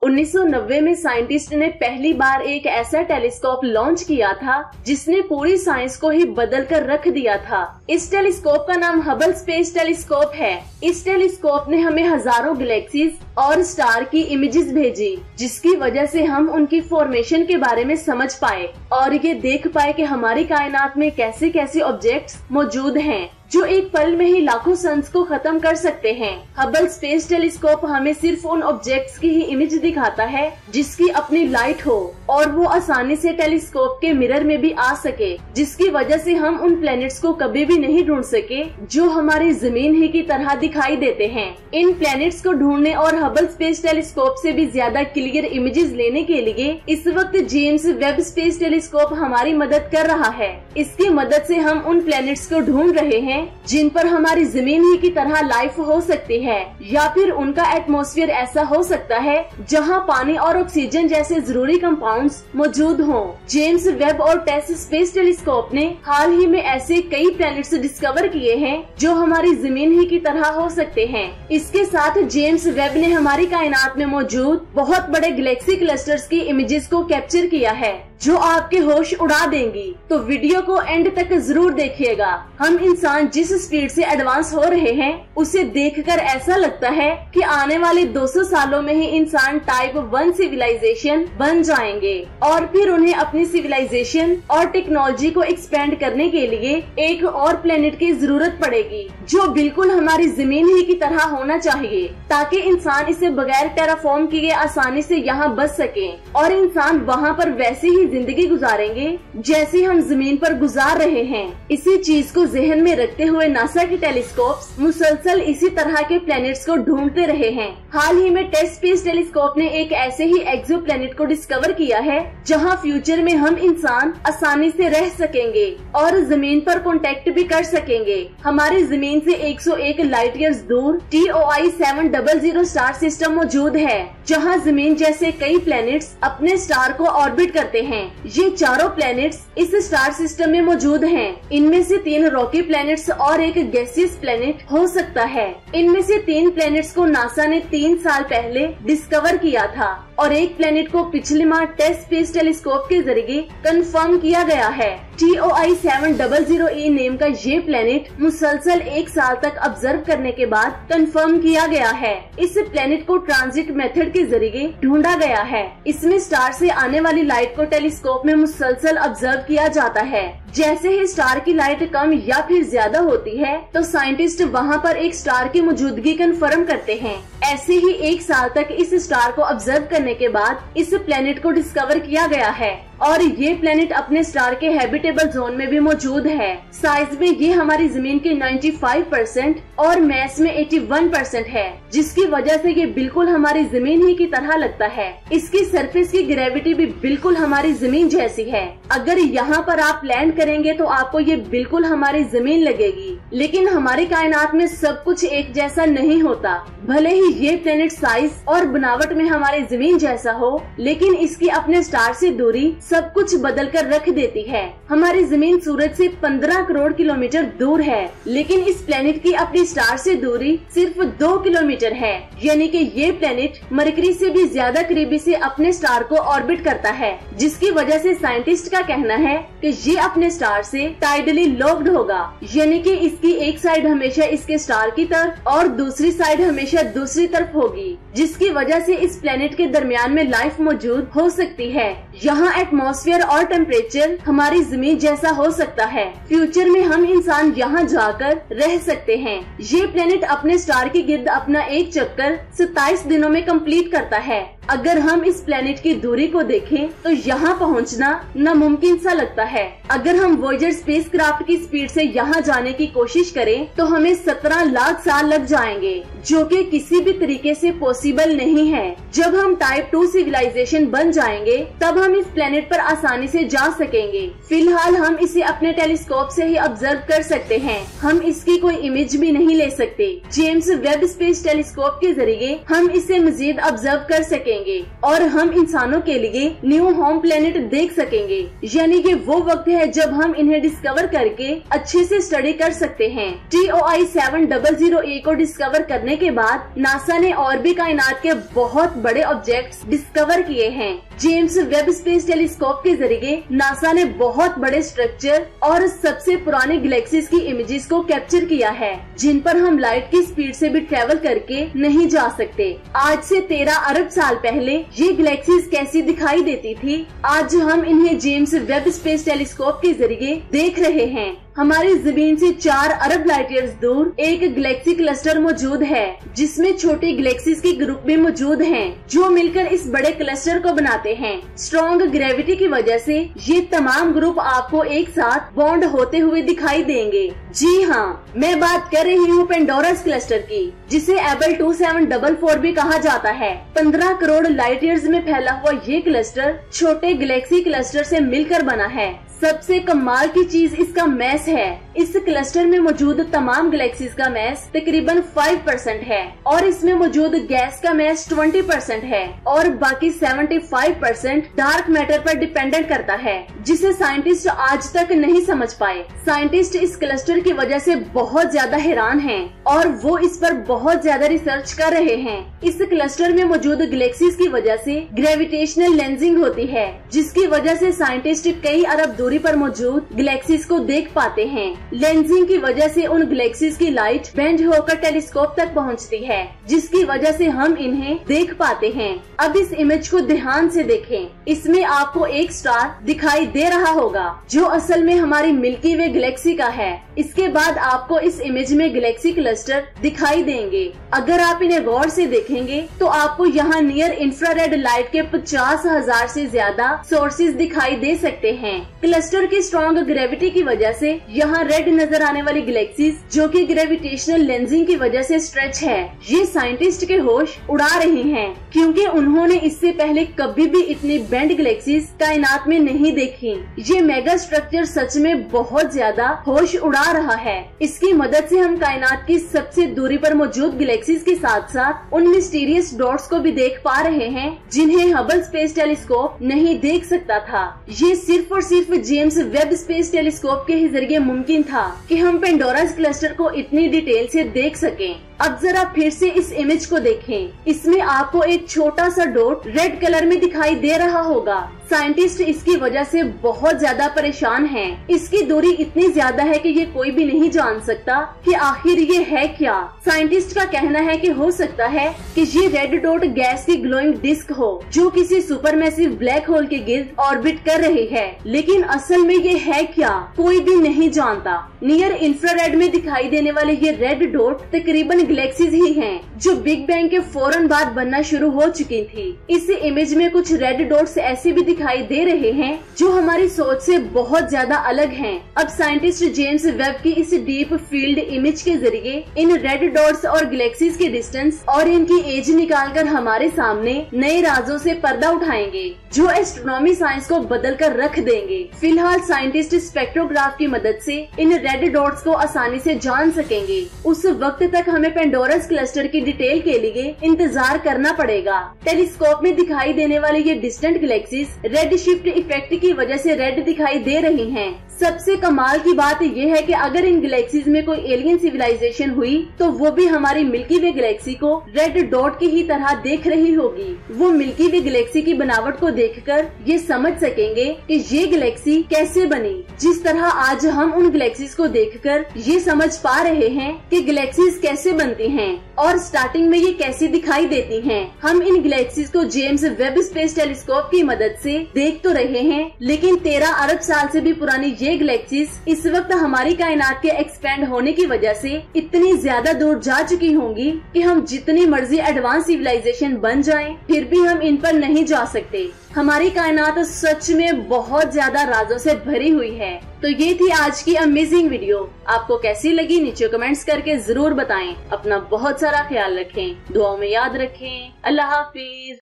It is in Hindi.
1990 में साइंटिस्ट ने पहली बार एक ऐसा टेलीस्कोप लॉन्च किया था जिसने पूरी साइंस को ही बदल कर रख दिया था। इस टेलीस्कोप का नाम हबल स्पेस टेलीस्कोप है। इस टेलीस्कोप ने हमें हजारों गैलेक्सीज और स्टार की इमेजेस भेजी, जिसकी वजह से हम उनकी फॉर्मेशन के बारे में समझ पाए और ये देख पाए कि हमारी कायनात में कैसे कैसे ऑब्जेक्ट्स मौजूद हैं जो एक पल में ही लाखों सन्स को खत्म कर सकते हैं। हबल स्पेस टेलीस्कोप हमें सिर्फ उन ऑब्जेक्ट्स की ही इमेज दिखाता है जिसकी अपनी लाइट हो और वो आसानी से टेलीस्कोप के मिरर में भी आ सके, जिसकी वजह से हम उन प्लैनेट्स को कभी भी नहीं ढूंढ सके जो हमारी जमीन ही की तरह दिखाई देते हैं। इन प्लैनेट्स को ढूंढने और हबल स्पेस टेलीस्कोप से भी ज्यादा क्लियर इमेजेस लेने के लिए इस वक्त जेम्स वेब स्पेस टेलीस्कोप हमारी मदद कर रहा है। इसकी मदद से हम उन प्लैनेट्स को ढूंढ रहे हैं जिन पर हमारी जमीन ही की तरह लाइफ हो सकती है, या फिर उनका एटमॉस्फेयर ऐसा हो सकता है जहां पानी और ऑक्सीजन जैसे जरूरी कंपाउंड्स मौजूद हों। जेम्स वेब और टेस स्पेस टेलीस्कोप ने हाल ही में ऐसे कई प्लैनेट्स डिस्कवर किए हैं जो हमारी जमीन ही की तरह हो सकते हैं। इसके साथ जेम्स वेब ने हमारी कायनात में मौजूद बहुत बड़े गैलेक्सी क्लस्टर्स की इमेजेस को कैप्चर किया है जो आपके होश उड़ा देंगी। तो वीडियो को एंड तक जरूर देखिएगा। हम इंसान जिस स्पीड से एडवांस हो रहे हैं उसे देखकर ऐसा लगता है कि आने वाले 200 सालों में ही इंसान टाइप 1 सिविलाइजेशन बन जाएंगे और फिर उन्हें अपनी सिविलाइजेशन और टेक्नोलॉजी को एक्सपेंड करने के लिए एक और प्लेनेट की जरूरत पड़ेगी जो बिल्कुल हमारी जमीन ही की तरह होना चाहिए, ताकि इंसान इसे बगैर टेराफॉर्म किए आसानी से यहाँ बच सके और इंसान वहाँ पर वैसे ही जिंदगी गुजारेंगे जैसे हम जमीन पर गुजार रहे हैं। इसी चीज को जहन में रखते हुए नासा के टेलीस्कोप्स मुसलसल इसी तरह के प्लैनेट्स को ढूंढते रहे हैं। हाल ही में टेस्ट स्पेस टेलीस्कोप ने एक ऐसे ही एक्सो प्लैनेट को डिस्कवर किया है जहां फ्यूचर में हम इंसान आसानी से रह सकेंगे और जमीन पर कांटेक्ट भी कर सकेंगे। हमारी जमीन से 101 लाइट ईयर्स दूर TOI 700 स्टार सिस्टम मौजूद है जहां जमीन जैसे कई प्लैनेट्स अपने स्टार को ऑर्बिट करते हैं। ये चारों प्लैनेट्स इस स्टार सिस्टम में मौजूद हैं। इनमें से 3 रॉकी प्लैनेट्स और एक गैसियस प्लैनेट हो सकता है। इनमें से 3 प्लैनेट्स को नासा ने 3 साल पहले डिस्कवर किया था और एक प्लैनेट को पिछले माह टेस्ट स्पेस टेलीस्कोप के जरिए कंफर्म किया गया है। TOI 700E नेम का ये प्लैनेट मुसलसल 1 साल तक ऑब्जर्व करने के बाद कंफर्म किया गया है। इस प्लैनेट को ट्रांजिट मेथड के जरिए ढूंढा गया है। इसमें स्टार से आने वाली लाइट को टेलीस्कोप में मुसलसल ऑब्जर्व किया जाता है। जैसे ही स्टार की लाइट कम या फिर ज्यादा होती है तो साइंटिस्ट वहाँ पर एक स्टार की मौजूदगी कंफर्म करते हैं। ऐसे ही 1 साल तक इस स्टार को ऑब्जर्व करने के बाद इस प्लैनेट को डिस्कवर किया गया है और ये प्लैनेट अपने स्टार के हैबिटेबल जोन में भी मौजूद है। साइज में ये हमारी जमीन के 95% और मैस में 81% है, जिसकी वजह से ये बिल्कुल हमारी जमीन ही की तरह लगता है। इसकी सरफेस की ग्रेविटी भी बिल्कुल हमारी जमीन जैसी है। अगर यहाँ पर आप लैंड करेंगे तो आपको ये बिल्कुल हमारी जमीन लगेगी। लेकिन हमारी कायनात में सब कुछ एक जैसा नहीं होता। भले ही ये प्लेनेट साइज और बनावट में हमारी जमीन जैसा हो, लेकिन इसकी अपने स्टार से दूरी सब कुछ बदल कर रख देती है। हमारी जमीन सूरज से 15 करोड़ किलोमीटर दूर है, लेकिन इस प्लेनेट की अपनी स्टार से दूरी सिर्फ 2 किलोमीटर है। यानी कि ये प्लेनेट मरकरी से भी ज्यादा करीबी से अपने स्टार को ऑर्बिट करता है, जिसकी वजह से साइंटिस्ट का कहना है कि ये अपने स्टार से टाइडली लॉक्ड होगा। यानी कि इसकी एक साइड हमेशा इसके स्टार की तरफ और दूसरी साइड हमेशा दूसरी तरफ होगी, जिसकी वजह से इस प्लेनेट के दरमियान में लाइफ मौजूद हो सकती है। यहाँ एटमॉस्फेयर और टेम्परेचर हमारी जमीन जैसा हो सकता है। फ्यूचर में हम इंसान यहाँ जाकर रह सकते हैं। ये प्लेनेट अपने स्टार के गिर्द अपना एक चक्कर 27 दिनों में कंप्लीट करता है। अगर हम इस प्लेनेट की दूरी को देखें तो यहाँ पहुँचना नामुमकिन सा लगता है। अगर हम वॉयेजर स्पेसक्राफ्ट की स्पीड से यहाँ जाने की कोशिश करें तो हमें 17 लाख साल लग जाएंगे, जो कि किसी भी तरीके से पॉसिबल नहीं है। जब हम टाइप 2 सिविलाइजेशन बन जाएंगे तब हम इस प्लेनेट पर आसानी से जा सकेंगे। फिलहाल हम इसे अपने टेलीस्कोप से ही ऑब्जर्व कर सकते हैं। हम इसकी कोई इमेज भी नहीं ले सकते। जेम्स वेब स्पेस टेलीस्कोप के जरिए हम इसे मजीद ऑब्जर्व कर सकेंगे। सकेंगे और हम इंसानों के लिए न्यू होम प्लेनेट देख सकेंगे। यानी कि वो वक्त है जब हम इन्हें डिस्कवर करके अच्छे से स्टडी कर सकते हैं। TOI 700A को डिस्कवर करने के बाद नासा ने और भी कायनात के बहुत बड़े ऑब्जेक्ट्स डिस्कवर किए हैं। जेम्स वेब स्पेस टेलीस्कोप के जरिए नासा ने बहुत बड़े स्ट्रक्चर और सबसे पुराने गैलेक्सीज की इमेजेस को कैप्चर किया है, जिन पर हम लाइट की स्पीड से भी ट्रेवल करके नहीं जा सकते। आज से 13 अरब साल पहले ये गैलेक्सीज कैसी दिखाई देती थी, आज हम इन्हें जेम्स वेब स्पेस टेलीस्कोप के जरिए देख रहे हैं। हमारी जमीन से 4 अरब लाइट ईयर्स दूर एक गैलेक्सी क्लस्टर मौजूद है, जिसमें छोटी गैलेक्सीज के ग्रुप भी मौजूद हैं, जो मिलकर इस बड़े क्लस्टर को बनाते हैं। स्ट्रॉन्ग ग्रेविटी की वजह से ये तमाम ग्रुप आपको एक साथ बॉन्ड होते हुए दिखाई देंगे। जी हाँ, मैं बात कर रही हूँ पेंडोरस क्लस्टर की, जिसे एबल 2744 भी कहा जाता है। 15 करोड़ लाइट ईयर्स में फैला हुआ ये क्लस्टर छोटे गैलेक्सी क्लस्टर से मिलकर बना है। सबसे कमाल की चीज इसका मैस है। इस क्लस्टर में मौजूद तमाम गैलेक्सीज का मैस तकरीबन 5% है और इसमें मौजूद गैस का मैस 20% है और बाकी 75% डार्क मैटर पर डिपेंडेंट करता है, जिसे साइंटिस्ट आज तक नहीं समझ पाए। साइंटिस्ट इस क्लस्टर की वजह से बहुत ज्यादा हैरान हैं और वो इस पर बहुत ज्यादा रिसर्च कर रहे हैं। इस क्लस्टर में मौजूद गैलेक्सीज की वजह से ग्रेविटेशनल लेंसिंग होती है, जिसकी वजह से साइंटिस्ट कई अरब दूरी पर मौजूद गैलेक्सीज को देख पाते हैं। लेंसिंग की वजह से उन गैलेक्सीज की लाइट बेंड होकर टेलीस्कोप तक पहुंचती है, जिसकी वजह से हम इन्हें देख पाते हैं। अब इस इमेज को ध्यान से देखें। इसमें आपको एक स्टार दिखाई दे रहा होगा, जो असल में हमारी मिल्की वे गैलेक्सी का है। इसके बाद आपको इस इमेज में गैलेक्सी क्लस्टर दिखाई देंगे। अगर आप इन्हें गौर से देखेंगे तो आपको यहाँ नियर इंफ्रारेड लाइट के 50,000 से ज्यादा सोर्सेज दिखाई दे सकते हैं। क्लस्टर की स्ट्रॉन्ग ग्रेविटी की वजह से यहाँ रेड नजर आने वाली गैलेक्सीज, जो कि ग्रेविटेशनल लेंसिंग की वजह से स्ट्रेच है, ये साइंटिस्ट के होश उड़ा रही हैं, क्योंकि उन्होंने इससे पहले कभी भी इतनी बेंड गैलेक्सीज कायनात में नहीं देखी। ये मेगा स्ट्रक्चर सच में बहुत ज्यादा होश उड़ा रहा है। इसकी मदद से हम कायनात की सबसे दूरी पर मौजूद गैलेक्सीज के साथ साथ उन मिस्टीरियस डॉट्स को भी देख पा रहे हैं, जिन्हें हबल स्पेस टेलीस्कोप नहीं देख सकता था। ये सिर्फ और सिर्फ जेम्स वेब स्पेस टेलीस्कोप के ही जरिए मुमकिन था कि हम पेंडोरस क्लस्टर को इतनी डिटेल से देख सकें। अब जरा फिर से इस इमेज को देखें। इसमें आपको एक छोटा सा डॉट रेड कलर में दिखाई दे रहा होगा। साइंटिस्ट इसकी वजह से बहुत ज्यादा परेशान हैं। इसकी दूरी इतनी ज्यादा है कि ये कोई भी नहीं जान सकता कि आखिर ये है क्या। साइंटिस्ट का कहना है कि हो सकता है कि ये रेड डॉट गैस की ग्लोइंग डिस्क हो, जो किसी सुपरमैसिव ब्लैक होल के गिर्द ऑर्बिट कर रही है। लेकिन असल में ये है क्या, कोई भी नहीं जानता। नियर इंफ्रारेड में दिखाई देने वाले ये रेड डॉट तकरीबन गैलेक्सीज ही हैं, जो बिग बैंग के फौरन बाद बनना शुरू हो चुकी थी। इस इमेज में कुछ रेड डॉट्स ऐसे भी दिखाई दे रहे हैं जो हमारी सोच से बहुत ज्यादा अलग हैं। अब साइंटिस्ट जेम्स वेब की इस डीप फील्ड इमेज के जरिए इन रेड डॉट्स और गैलेक्सीज के डिस्टेंस और इनकी एज निकालकर हमारे सामने नए राजों से पर्दा उठाएंगे, जो एस्ट्रोनॉमी साइंस को बदल कर रख देंगे। फिलहाल साइंटिस्ट स्पेक्ट्रोग्राफ की मदद से इन रेड डॉट्स को आसानी से जान सकेंगे। उस वक्त तक हमें पेंडोरस क्लस्टर की डिटेल के लिए इंतजार करना पड़ेगा। टेलीस्कोप में दिखाई देने वाली ये distant galaxies red shift effect की वजह से रेड दिखाई दे रही हैं। सबसे कमाल की बात यह है कि अगर इन गैलेक्सीज में कोई एलियन सिविलाइजेशन हुई तो वो भी हमारी मिल्की वे गैलेक्सी को रेड डॉट की ही तरह देख रही होगी। वो मिल्की वे गैलेक्सी की बनावट को देखकर ये समझ सकेंगे कि ये गैलेक्सी कैसे बनी। जिस तरह आज हम उन गैलेक्सीज को देखकर ये समझ पा रहे हैं कि गैलेक्सीज कैसे बनती हैं और स्टार्टिंग में ये कैसी दिखाई देती हैं। हम इन गैलेक्सीज को जेम्स वेब स्पेस टेलीस्कोप की मदद से देख तो रहे हैं, लेकिन 13 अरब साल से भी पुरानी ये गैलेक्सीज इस वक्त हमारी कायनात के एक्सपेंड होने की वजह से इतनी ज्यादा दूर जा चुकी होंगी कि हम जितनी मर्जी एडवांस सिविलाइजेशन बन जाएं, फिर भी हम इन पर नहीं जा सकते। हमारी कायनात सच में बहुत ज्यादा राजों से भरी हुई है। तो ये थी आज की अमेजिंग वीडियो। आपको कैसी लगी नीचे कमेंट्स करके जरूर बताएं। अपना बहुत सारा ख्याल रखें, दुआओं में याद रखें। अल्लाह हाफिज।